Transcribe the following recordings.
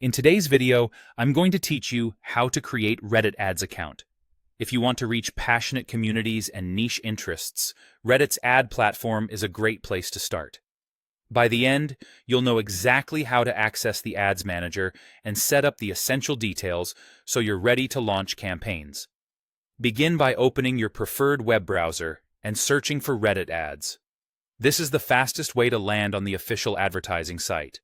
In today's video, I'm going to teach you how to create Reddit ads account. If you want to reach passionate communities and niche interests, Reddit's ad platform is a great place to start. By the end, you'll know exactly how to access the Ads Manager and set up the essential details so you're ready to launch campaigns. Begin by opening your preferred web browser and searching for Reddit ads. This is the fastest way to land on the official advertising site.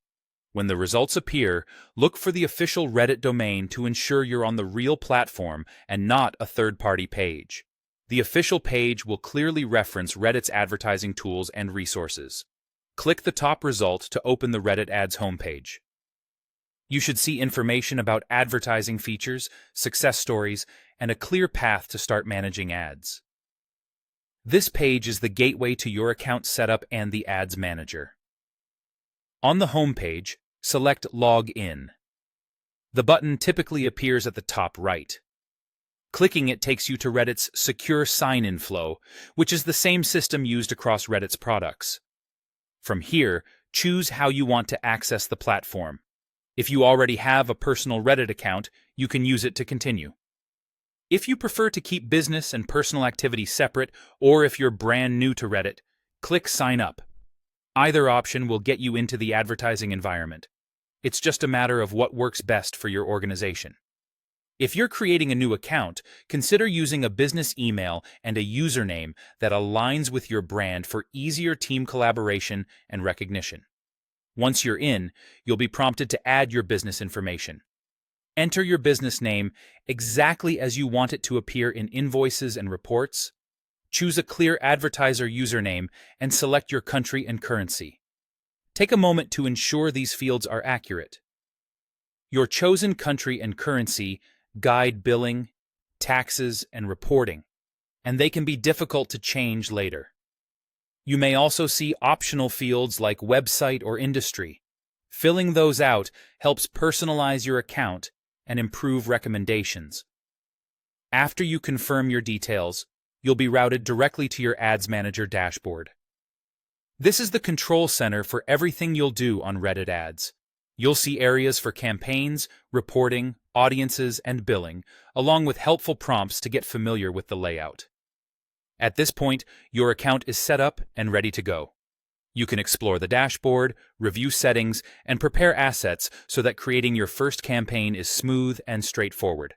When the results appear, look for the official Reddit domain to ensure you're on the real platform and not a third-party page. The official page will clearly reference Reddit's advertising tools and resources. Click the top result to open the Reddit ads homepage. You should see information about advertising features, success stories, and a clear path to start managing ads. This page is the gateway to your account setup and the Ads Manager. On the homepage, select Log In. The button typically appears at the top right. Clicking it takes you to Reddit's secure sign-in flow, which is the same system used across Reddit's products. From here, choose how you want to access the platform. If you already have a personal Reddit account, you can use it to continue. If you prefer to keep business and personal activity separate, or if you're brand new to Reddit, click Sign Up. Either option will get you into the advertising environment. It's just a matter of what works best for your organization. If you're creating a new account, consider using a business email and a username that aligns with your brand for easier team collaboration and recognition. Once you're in, you'll be prompted to add your business information. Enter your business name exactly as you want it to appear in invoices and reports. Choose a clear advertiser username and select your country and currency. Take a moment to ensure these fields are accurate. Your chosen country and currency guide billing, taxes, and reporting, and they can be difficult to change later. You may also see optional fields like website or industry. Filling those out helps personalize your account and improve recommendations. After you confirm your details, you'll be routed directly to your Ads Manager dashboard. This is the control center for everything you'll do on Reddit ads. You'll see areas for campaigns, reporting, audiences, and billing, along with helpful prompts to get familiar with the layout. At this point, your account is set up and ready to go. You can explore the dashboard, review settings, and prepare assets so that creating your first campaign is smooth and straightforward.